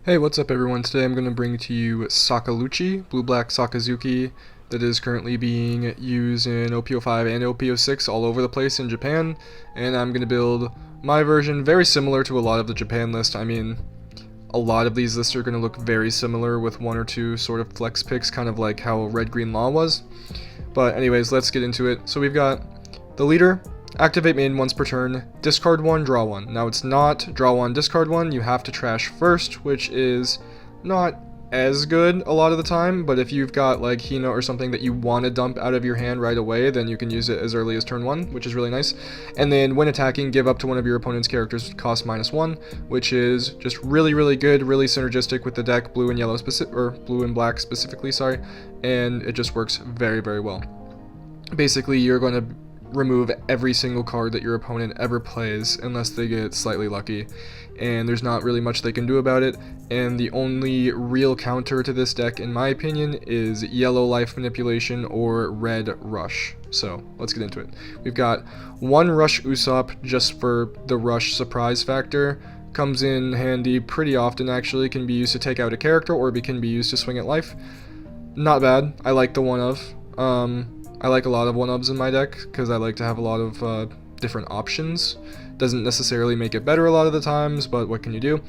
Hey, what's up everyone? Today I'm going to bring to you Sakalucci, blue-black Sakazuki, that is currently being used in OP05 and OP06 all over the place in Japan, and I'm going to build my version very similar to a lot of the Japan list. I mean, a lot of these lists are going to look very similar with one or two sort of flex picks, kind of like how Red Green Law was. But anyways, let's get into it. So we've got the leader. Activate main once per turn, discard one, draw one. Now it's not draw one, discard one, you have to trash first, which is not as good a lot of the time, but if you've got like Hina or something that you want to dump out of your hand right away, then you can use it as early as turn 1, which is really nice. And then when attacking, give up to one of your opponent's characters with cost -1, which is just really good, really synergistic with the deck, blue and yellow or blue and black specifically, sorry, and it just works very well. Basically, you're going to remove every single card that your opponent ever plays unless they get slightly lucky, and there's not really much they can do about it. And the only real counter to this deck, in my opinion, is yellow life manipulation or red rush. So let's get into it. We've got one rush Usopp just for the rush surprise factor. Comes in handy pretty often, actually. Can be used to take out a character, or it can be used to swing at life. Not bad. I like the one of. I like a lot of 1-ofs in my deck because I like to have a lot of different options. Doesn't necessarily make it better a lot of the times, but what can you do?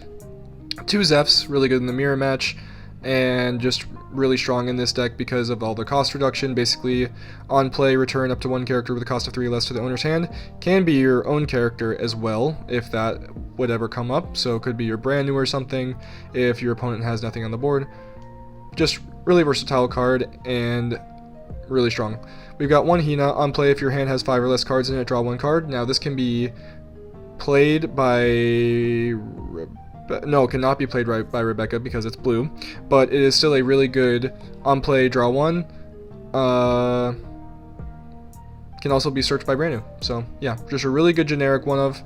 2 Zephs, really good in the mirror match, and just really strong in this deck because of all the cost reduction. Basically, on play, return up to one character with a cost of 3 or less to the owner's hand. Can be your own character as well, if that would ever come up. So it could be your brand new or something if your opponent has nothing on the board. Just really versatile card and really strong. We've got one Hina. On play, if your hand has 5 or less cards in it, draw 1 card. Now this can be played by... No, it cannot be played by Rebecca because it's blue, but it is still a really good on play, draw 1. Can also be searched by brand new. So yeah, just a really good generic 1-of,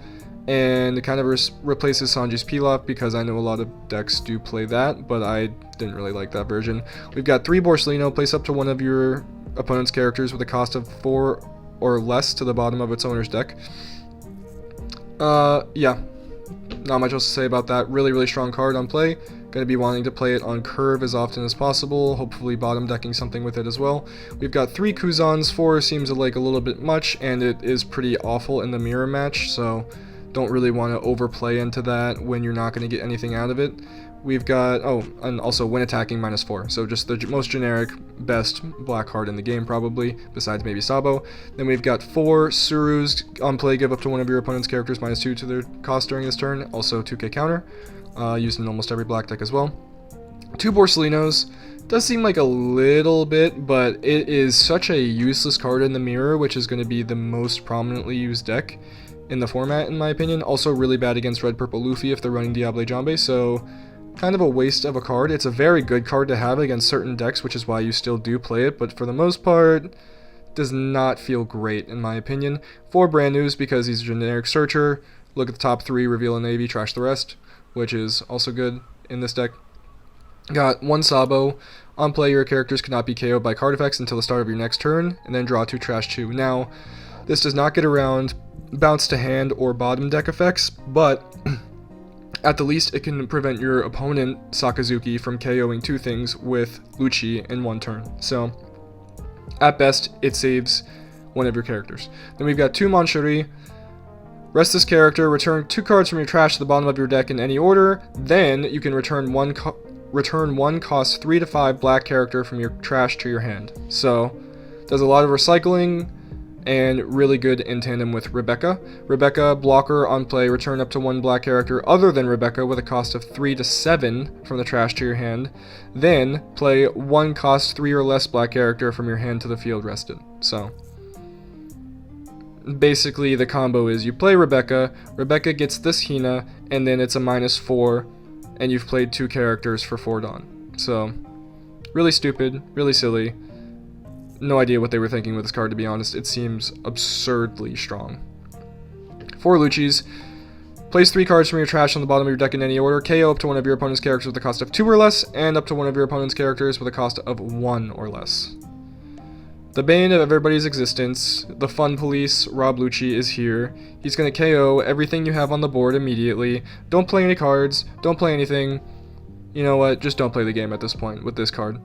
and it kind of replaces Sanji's Pilaf because I know a lot of decks do play that, but I didn't really like that version. We've got 3 Borsalino. Place up to one of your opponent's characters with a cost of 4 or less to the bottom of its owner's deck. Yeah, not much else to say about that. Really strong card on play. Going to be wanting to play it on curve as often as possible, hopefully bottom decking something with it as well. We've got 3 Kuzans. 4 seems like a little bit much, and it is pretty awful in the mirror match, so don't really want to overplay into that when you're not going to get anything out of it. We've got, oh, and also when attacking -4, so just the most generic, best black card in the game probably, besides maybe Sabo. Then we've got 4 Surus. On play, give up to one of your opponent's characters -2 to their cost during this turn, also 2k counter, used in almost every black deck as well. 2 Borsalinos. Does seem like a little bit, but it is such a useless card in the mirror, which is going to be the most prominently used deck in the format, in my opinion. Also really bad against Red Purple Luffy if they're running Diable Jambe, so kind of a waste of a card. It's a very good card to have against certain decks, which is why you still do play it, but for the most part, does not feel great in my opinion. 4 brand news because he's a generic searcher. Look at the top 3, reveal a navy, trash the rest, which is also good in this deck. Got 1 Sabo. On play, your characters cannot be KO'd by card effects until the start of your next turn, and then draw 2, trash 2. Now, this does not get around bounce to hand or bottom deck effects, but at the least it can prevent your opponent, Sakazuki, from KOing 2 things with Lucci in 1 turn. So, at best, it saves one of your characters. Then we've got 2 Manchuri. Rest this character, return 2 cards from your trash to the bottom of your deck in any order. Then you can return one cost 3 to 5 black character from your trash to your hand. So, does a lot of recycling, and really good in tandem with Rebecca. Rebecca, blocker, on play, return up to 1 black character other than Rebecca with a cost of 3 to 7 from the trash to your hand. Then, play 1 cost 3 or less black character from your hand to the field rested. So, basically the combo is you play Rebecca, Rebecca gets this Hina, and then it's a -4, and you've played 2 characters for 4 Dawn. So, really stupid, really silly. No idea what they were thinking with this card, to be honest. It seems absurdly strong. 4 Luccis. Place 3 cards from your trash on the bottom of your deck in any order. KO up to one of your opponent's characters with a cost of 2 or less, and up to one of your opponent's characters with a cost of 1 or less. The bane of everybody's existence, the fun police, Rob Lucci, is here. He's going to KO everything you have on the board immediately. Don't play any cards, don't play anything. you know what, just don't play the game at this point with this card.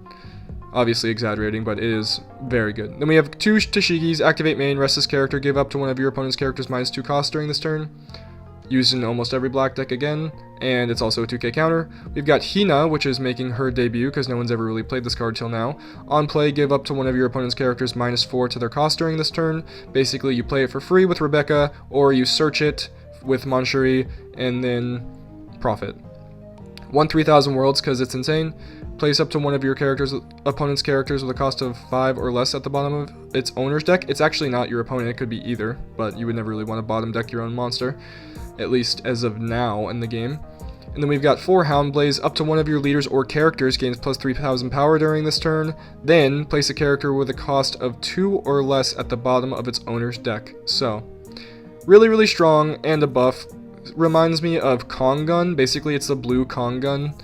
Obviously exaggerating, but it is very good. Then we have 2 Tashigis, activate main, restless character, give up to one of your opponent's characters -2 cost during this turn. Used in almost every black deck again, and it's also a 2k counter. We've got Hina, which is making her debut because no one's ever really played this card till now. On play, give up to one of your opponent's characters -4 to their cost during this turn. Basically, you play it for free with Rebecca, or you search it with Manchuri, and then profit. 1/3000 worlds because it's insane. Place up to one of your opponent's characters with a cost of 5 or less at the bottom of its owner's deck. It's actually not your opponent, it could be either, but you would never really want to bottom deck your own monster, at least as of now in the game. And then we've got 4 Houndblaze, up to one of your leaders or characters gains plus 3000 power during this turn. Then place a character with a cost of 2 or less at the bottom of its owner's deck. So, really strong, and a buff. Reminds me of Kong Gun. Basically, it's the blue Kong Gun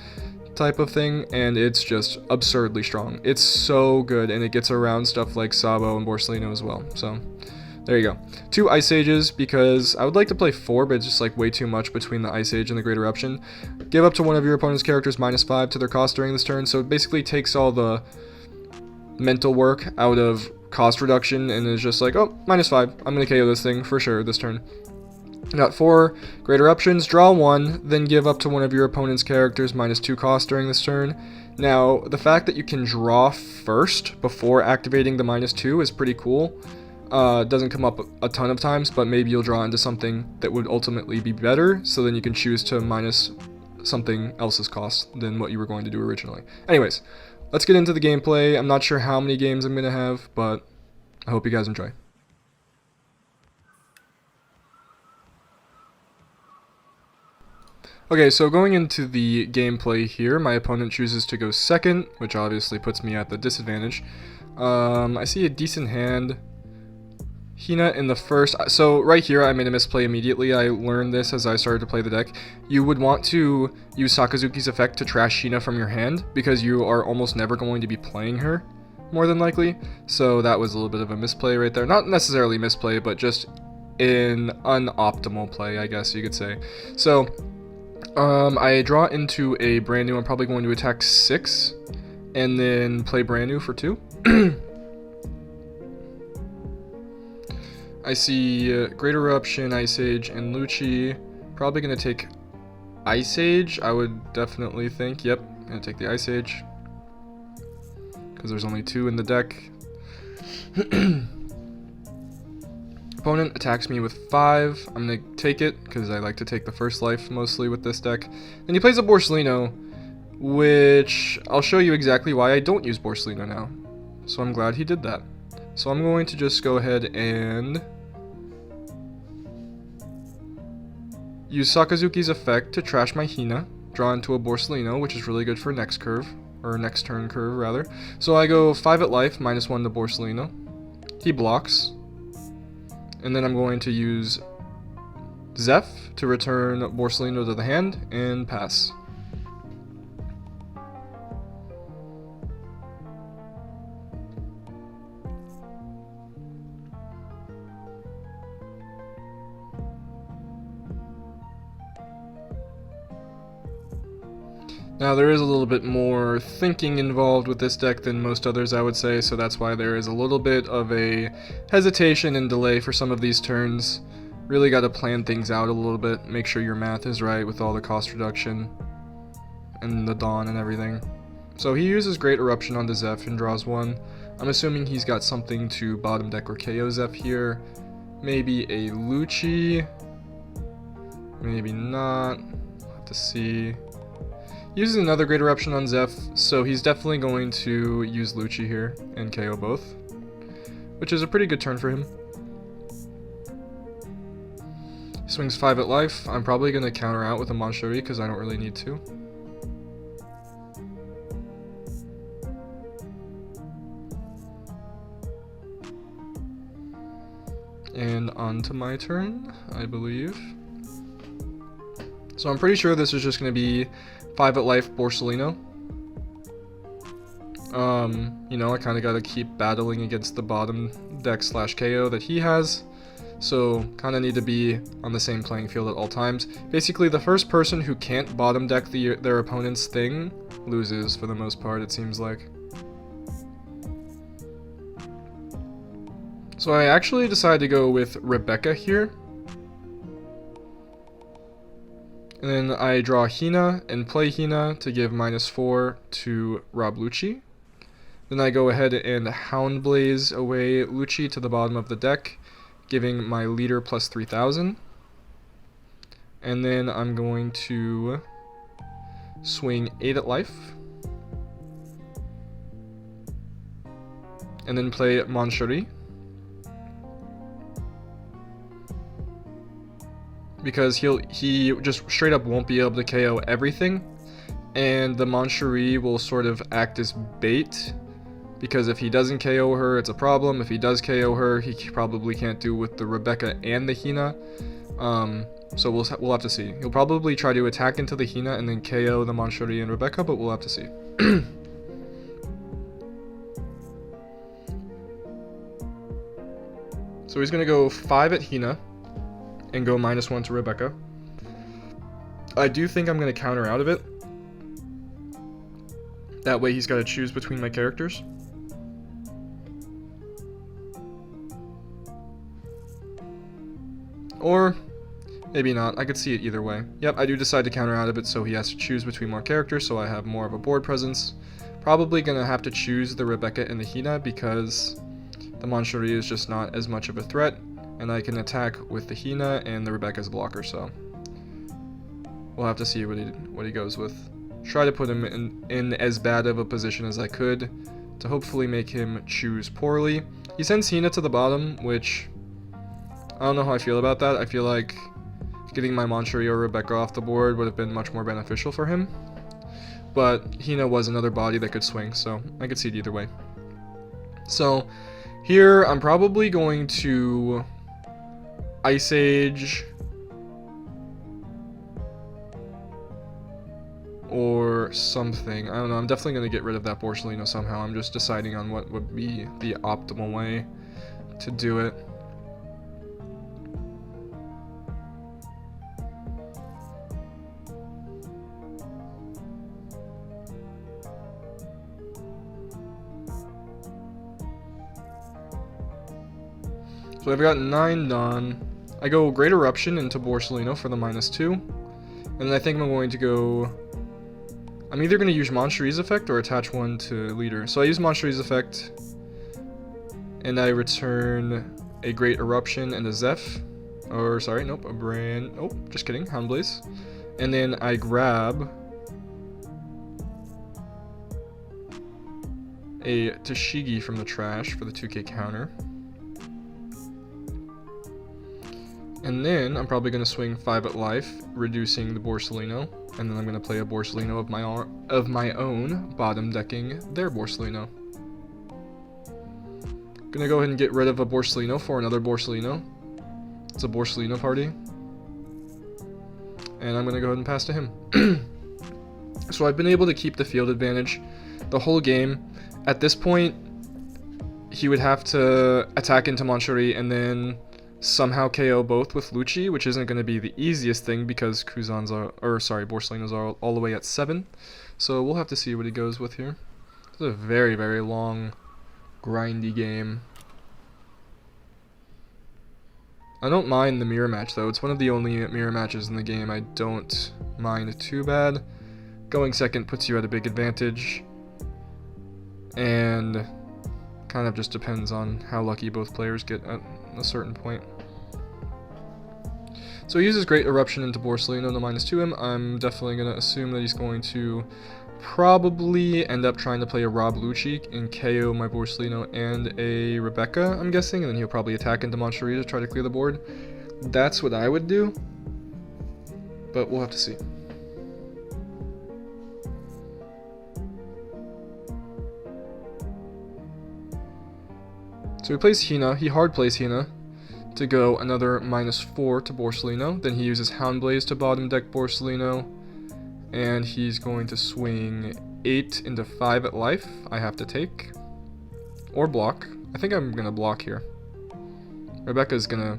type of thing, and it's just absurdly strong. It's so good, and it gets around stuff like Sabo and Borsellino as well. So, there you go. 2 Ice Ages, because I would like to play 4, but it's just like way too much between the Ice Age and the Great Eruption. Give up to one of your opponent's characters -5 to their cost during this turn, so it basically takes all the mental work out of cost reduction, and is just like, oh, -5, I'm gonna KO this thing for sure this turn. Got 4 Great Eruptions, draw 1, then give up to one of your opponent's characters -2 cost during this turn. Now, the fact that you can draw first before activating the -2 is pretty cool. Doesn't come up a ton of times, but maybe you'll draw into something that would ultimately be better, so then you can choose to minus something else's cost than what you were going to do originally. Anyways, let's get into the gameplay. I'm not sure how many games I'm going to have, but I hope you guys enjoy. Okay, so going into the gameplay here, my opponent chooses to go second, which obviously puts me at the disadvantage. I see a decent hand. Hina in the first, so right here I made a misplay immediately. I learned this as I started to play the deck. You would want to use Sakazuki's effect to trash Hina from your hand, because you are almost never going to be playing her, more than likely. So that was a little bit of a misplay right there. Not necessarily misplay, but just an unoptimal play, I guess you could say. So, I draw into a brand new. I'm probably going to attack 6, and then play brand new for 2. I see Great Eruption, Ice Age, and Lucci. Probably going to take Ice Age, I would definitely think. Yep, going to take the Ice Age, because there's only 2 in the deck. Opponent attacks me with 5. I'm going to take it, because I like to take the first life mostly with this deck. Then he plays a Borsellino, which I'll show you exactly why I don't use Borsellino now. So I'm glad he did that. So I'm going to just go ahead and use Sakazuki's effect to trash my Hina, draw into a Borsellino, which is really good for next curve, or next turn curve rather. So I go 5 at life, -1 to Borsellino. He blocks. And then I'm going to use Zeph to return Borsellino to the hand and pass. Now there is a little bit more thinking involved with this deck than most others, I would say, so that's why there is a little bit of a hesitation and delay for some of these turns. Really got to plan things out a little bit, make sure your math is right with all the cost reduction and the Dawn and everything. So he uses Great Eruption onto Zeph and draws 1. I'm assuming he's got something to bottom deck or KO Zeph here. Maybe a Lucci, maybe not, we'll have to see. Uses another Great Eruption on Zeph, so he's definitely going to use Lucci here and KO both, which is a pretty good turn for him. He swings 5 at life. I'm probably going to counter out with a Manchuri because I don't really need to. And on to my turn, I believe. So I'm pretty sure this is just going to be 5 at life Borsellino. You know, I kind of got to keep battling against the bottom deck / KO that he has. so kind of need to be on the same playing field at all times. Basically, the first person who can't bottom deck their opponent's thing loses for the most part, it seems like. So I actually decided to go with Rebecca here. And then I draw Hina and play Hina to give -4 to Rob Lucci. Then I go ahead and Houndblaze away Lucci to the bottom of the deck, giving my leader plus 3,000. And then I'm going to swing 8 at life. And then play Manchuri. Because he just straight up won't be able to KO everything, and the Manchuri will sort of act as bait, because if he doesn't KO her, it's a problem. If he does KO her, he probably can't do with the Rebecca and the Hina. So we'll have to see. He'll probably try to attack into the Hina and then KO the Manchuri and Rebecca, but we'll have to see. So he's gonna go 5 at Hina and go -1 to Rebecca. I do think I'm going to counter out of it. That way he's got to choose between my characters. Or maybe not. I could see it either way. Yep, I do decide to counter out of it, so he has to choose between more characters, so I have more of a board presence. Probably going to have to choose the Rebecca and the Hina because the Manchuri is just not as much of a threat. And I can attack with the Hina and the Rebecca's blocker, so we'll have to see what he goes with. Try to put him in as bad of a position as I could to hopefully make him choose poorly. He sends Hina to the bottom, which I don't know how I feel about that. I feel like getting my Manchuri or Rebecca off the board would have been much more beneficial for him. But Hina was another body that could swing, so I could see it either way. So here I'm probably going to Ice Age or something. I don't know. I'm definitely going to get rid of that Borsellino somehow. I'm just deciding on what would be the optimal way to do it. So I've got 9 done. I go Great Eruption into Borsellino for the -2. And then I think I'm going to go... I'm either going to use Manchuri's effect or attach one to leader. So I use Manchuri's effect. And I return a Great Eruption and a Zeph. Or, sorry, nope, a brand... Oh, just kidding, Houndblaze. And then I grab a Tashigi from the trash for the 2k counter. And then I'm probably going to swing 5 at life, reducing the Borsellino. And then I'm going to play a Borsellino of my own, bottom decking their Borsellino. Going to go ahead and get rid of a Borsellino for another Borsellino. It's a Borsellino party. And I'm going to go ahead and pass to him. So I've been able to keep the field advantage the whole game. At this point, he would have to attack into Manchuri and then somehow KO both with Lucci, which isn't going to be the easiest thing because Borsellino's are all the way at 7. So we'll have to see what he goes with here. It's a very, very long, grindy game. I don't mind the mirror match though. It's one of the only mirror matches in the game I don't mind too bad. Going second puts you at a big advantage. And kind of just depends on how lucky both players get at a certain point. So he uses Great Eruption into Borsellino to -2 him. I'm definitely going to assume that he's going to probably end up trying to play a Rob Lucci and KO my Borsellino and a Rebecca, I'm guessing, and then he'll probably attack into Manchuri to try to clear the board. That's what I would do, but we'll have to see. So he plays Hina, he hard plays Hina to go another -4 to Borsellino. Then he uses Houndblaze to bottom deck Borsellino, and he's going to swing 8 into 5 at life. I have to take, or block. I think I'm going to block here. Rebecca's going to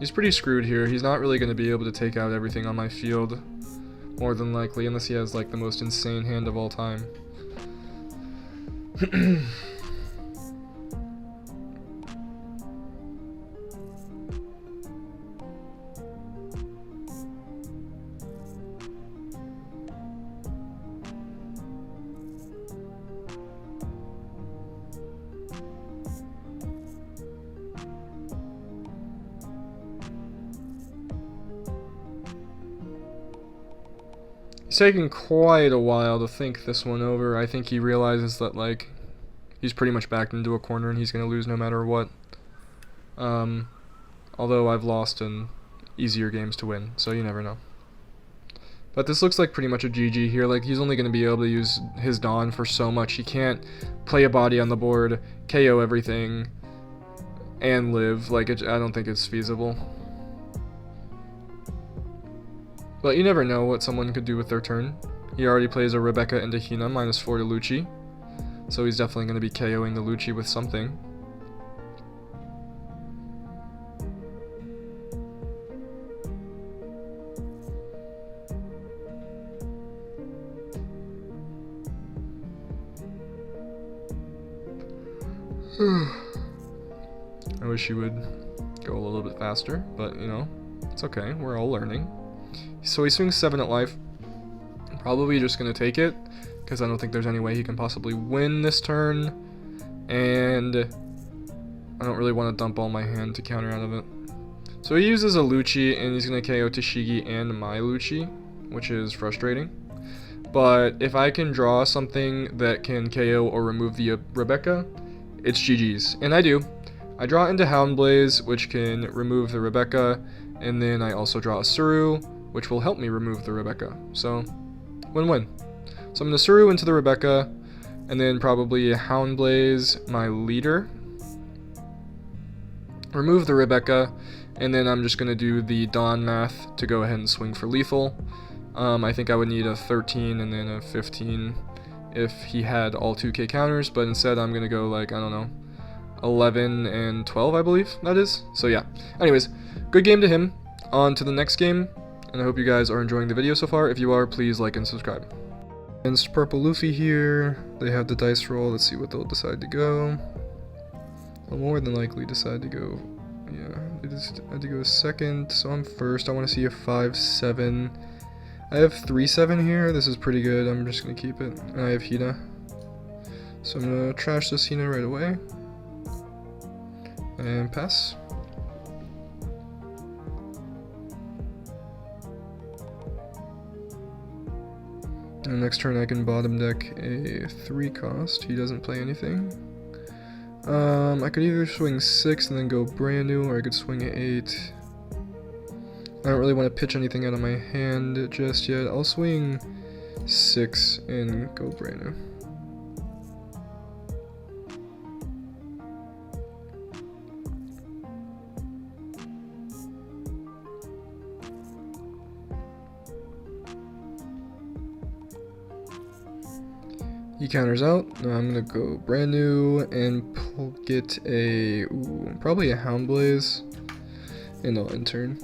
He's pretty screwed here. He's not really going to be able to take out everything on my field, more than likely, unless he has like the most insane hand of all time. It's taken quite a while to think this one over. I think he realizes that, like, he's pretty much backed into a corner and he's going to lose no matter what. Although I've lost in easier games to win, so you never know. But this looks like pretty much a GG here. Like, he's only going to be able to use his Dawn for so much. He can't play a body on the board, KO everything, and live. Like, I don't think it's feasible. But you never know what someone could do with their turn. He already plays a Rebecca into Hina, -4 to Lucci. So he's definitely going to be KOing the Lucci with something. I wish he would go a little bit faster, but you know, it's okay. We're all learning. So he swings 7 at life. Probably just going to take it, because I don't think there's any way he can possibly win this turn. And I don't really want to dump all my hand to counter out of it. So he uses a Lucci, and he's going to KO Tashigi and my Lucci, which is frustrating. But if I can draw something that can KO or remove the Rebecca, it's GG's. And I do. I draw into Houndblaze, which can remove the Rebecca, and then I also draw a Suru, which will help me remove the Rebecca. So, win-win. So I'm going to Suru into the Rebecca, and then probably Houndblaze my leader. Remove the Rebecca, and then I'm just going to do the Dawn math to go ahead and swing for lethal. I think I would need a 13 and then a 15 if he had all 2k counters, but instead I'm going to go like, I don't know, 11 and 12, I believe that is. So yeah. Anyways, good game to him. On to the next game. And I hope you guys are enjoying the video so far. If you are, please like and subscribe. Against Purple Luffy here, they have the dice roll. Let's see what they'll decide to go. They'll more than likely decide to go, yeah, they decide to go second, so I'm first. I want to see a 5-7. I have 3-7 here. This is pretty good. I'm just going to keep it. And I have Hina. So I'm going to trash this Hina right away. And pass. And next turn I can bottom deck a 3 cost. He doesn't play anything. I could either swing 6 and then go brand new, or I could swing 8. I don't really want to pitch anything out of my hand just yet. I'll swing 6 and go brand new. He counters out. Now I'm gonna go brand new and get a probably a Houndblaze, and I'll end turn.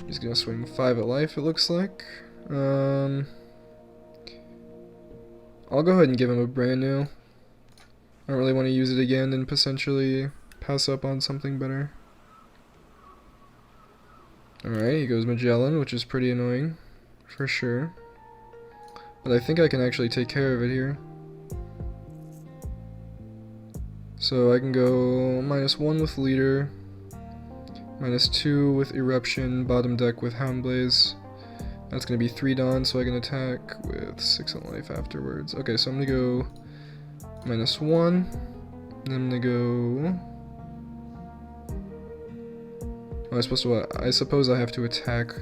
He's gonna swing 5 at life, it looks like. I'll go ahead and give him a brand new. I don't really want to use it again and potentially pass up on something better. Alright, he goes Magellan, which is pretty annoying, for sure. But I think I can actually take care of it here. So I can go -1 with leader, -2 with eruption, bottom deck with Houndblaze. That's going to be 3 Dawn, so I can attack with 6 on life afterwards. Okay, so I'm going to go -1, and I'm going to go... Oh, I'm supposed to, I suppose I have to attack,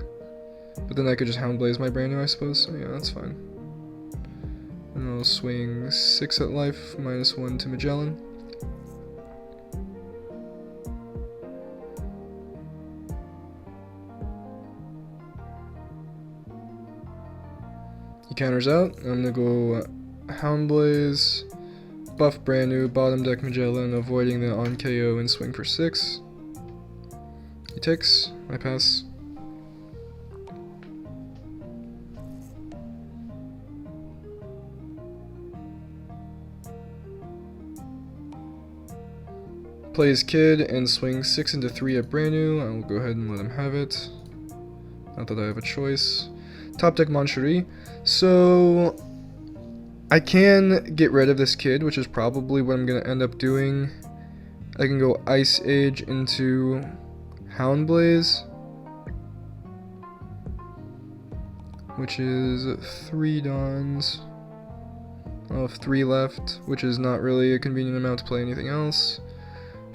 but then I could just Houndblaze my brand new, I suppose, so yeah, that's fine. And I'll swing 6 at life, -1 to Magellan. counters out. I'm gonna go Houndblaze, buff brand new, bottom deck Magellan, avoiding the on KO and swing for 6. He takes, I pass. Plays Kid and swings 6 into 3 at brand new. I will go ahead and let him have it. Not that I have a choice. Top deck Moncherie. So I can get rid of this Kid, which is probably what I'm going to end up doing. I can go Ice Age into Houndblaze, which is 3 Dawns. I'll have 3 left, which is not really a convenient amount to play anything else.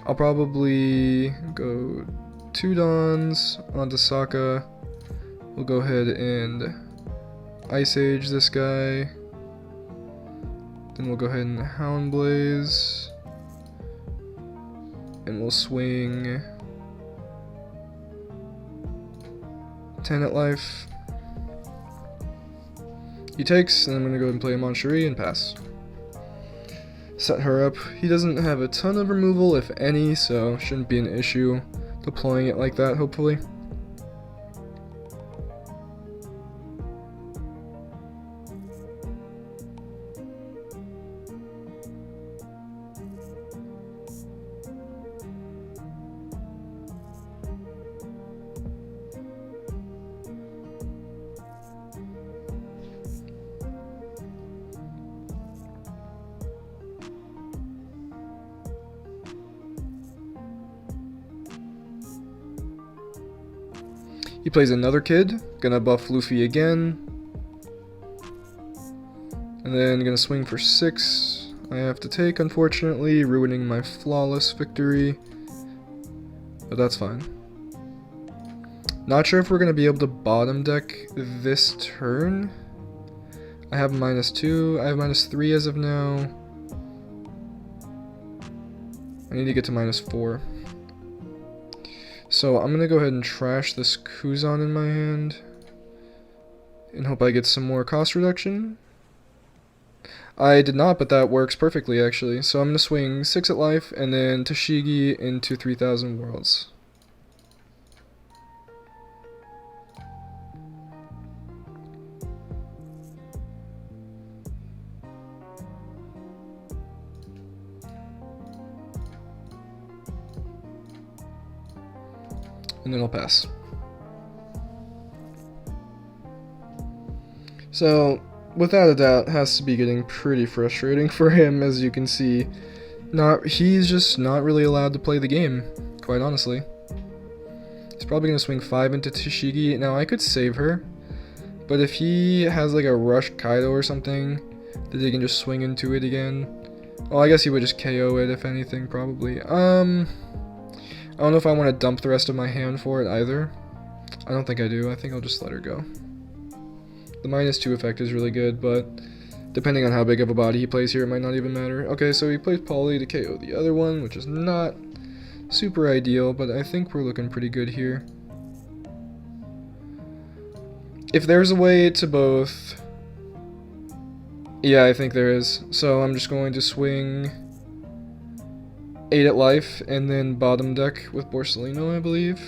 I'll probably go 2 Dawns onto Saka. We'll go ahead and Ice Age this guy. Then we'll go ahead and Houndblaze. And we'll swing 10 at life. He takes, and I'm going to go ahead and play a Moncherie and pass. Set her up. He doesn't have a ton of removal, if any, so shouldn't be an issue deploying it like that, hopefully. He plays another Kid, gonna buff Luffy again, and then gonna swing for 6. I have to take, unfortunately, ruining my flawless victory, but that's fine. Not sure if we're gonna be able to bottom deck this turn. I have -2, I have -3 as of now. I need to get to -4. So I'm going to go ahead and trash this Kuzan in my hand and hope I get some more cost reduction. I did not, but that works perfectly actually. So I'm going to swing 6 at life and then Tashigi into 3000 Worlds. And then I'll pass. So, without a doubt, has to be getting pretty frustrating for him, as you can see. He's just not really allowed to play the game, quite honestly. He's probably going to swing 5 into Tashigi. Now, I could save her, but if he has like a Rush Kaido or something, that he can just swing into it again. Well, I guess he would just KO it, if anything, probably. I don't know if I want to dump the rest of my hand for it either. I don't think I do. I think I'll just let her go. The -2 effect is really good, but depending on how big of a body he plays here, it might not even matter. Okay, so he plays Polly to KO the other one, which is not super ideal, but I think we're looking pretty good here. If there's a way to both... Yeah, I think there is. So I'm just going to swing 8 at life, and then bottom deck with Borsellino, I believe.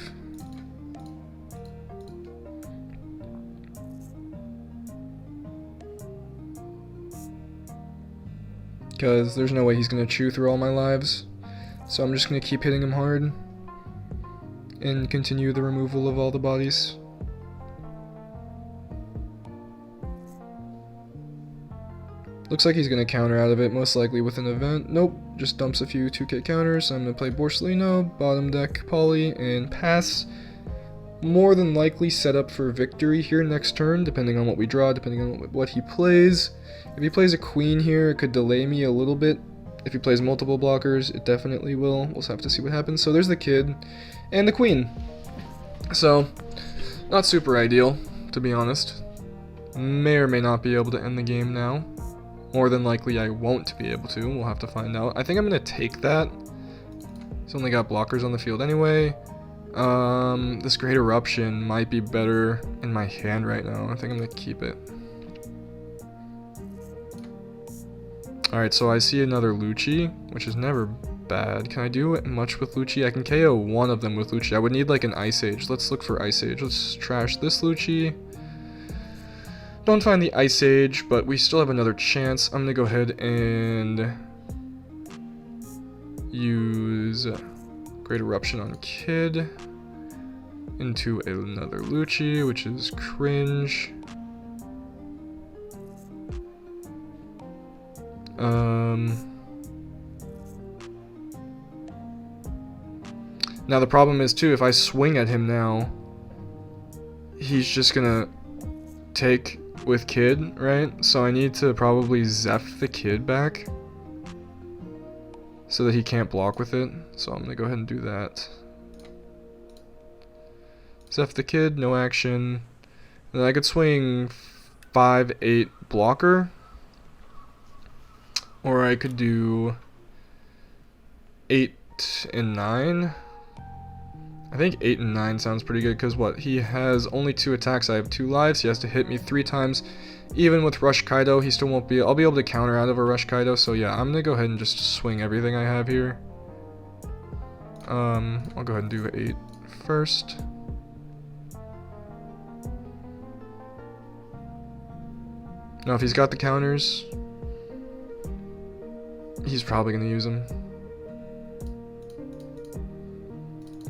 Because there's no way he's going to chew through all my lives. So I'm just going to keep hitting him hard and continue the removal of all the bodies. Looks like he's going to counter out of it, most likely with an event. Nope, just dumps a few 2K counters. I'm going to play Borsellino, bottom deck Polly, and pass. More than likely set up for victory here next turn, depending on what we draw, depending on what he plays. If he plays a queen here, it could delay me a little bit. If he plays multiple blockers, it definitely will. We'll have to see what happens. So there's the Kid and the queen. So, not super ideal, to be honest. May or may not be able to end the game now. More than likely I won't be able to. We'll have to find out. I think I'm going to take that. He's only got blockers on the field anyway. This Great Eruption might be better in my hand right now. I think I'm going to keep it. Alright, so I see another Lucci, which is never bad. Can I do much with Lucci? I can KO one of them with Lucci. I would need like an Ice Age. Let's look for Ice Age. Let's trash this Lucci. Don't find the Ice Age, but we still have another chance. I'm gonna go ahead and use Great Eruption on Kid into another Lucci, which is cringe. Now the problem is too, if I swing at him now, he's just gonna take with Kid, right? So I need to probably Zeph the Kid back so that he can't block with it. So I'm gonna go ahead and do that. Zeph the Kid, no action. And then I could swing 5-8 blocker, or I could do 8 and 9. I think 8 and 9 sounds pretty good, because what, he has only 2 attacks. I have 2 lives. He has to hit me 3 times. Even with Rush Kaido, he still won't be. I'll be able to counter out of a Rush Kaido. So yeah, I'm gonna go ahead and just swing everything I have here. I'll go ahead and do 8 first. Now if he's got the counters, he's probably gonna use them.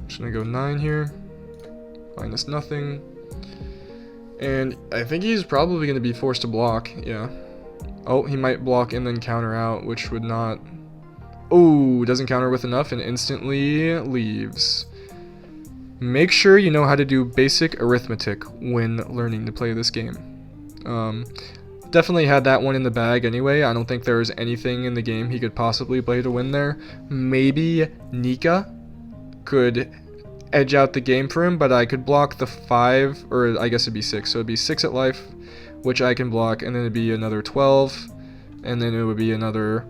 Just gonna go 9 here, minus nothing, and I think he's probably gonna be forced to block. Yeah. Oh, he might block and then counter out, which would not. Oh, doesn't counter with enough and instantly leaves. Make sure you know how to do basic arithmetic when learning to play this game. Definitely had that one in the bag anyway. I don't think there was anything in the game he could possibly play to win there. Maybe Nika could edge out the game for him, but I could block the 5, or I guess it'd be 6. So it'd be 6 at life, which I can block, and then it'd be another 12, and then it would be another,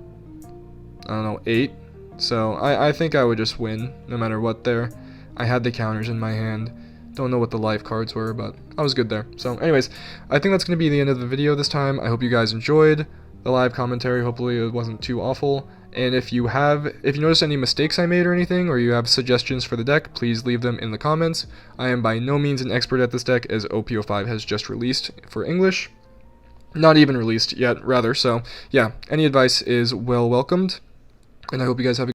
I don't know, 8. So I think I would just win no matter what there. I had the counters in my hand. Don't know what the life cards were, but I was good there. So anyways, I think that's going to be the end of the video this time. I hope you guys enjoyed the live commentary. Hopefully it wasn't too awful. And if you notice any mistakes I made or anything, or you have suggestions for the deck, please leave them in the comments. I am by no means an expert at this deck, as OP05 has just released for English. Not even released yet, rather. So yeah, any advice is well welcomed. And I hope you guys have a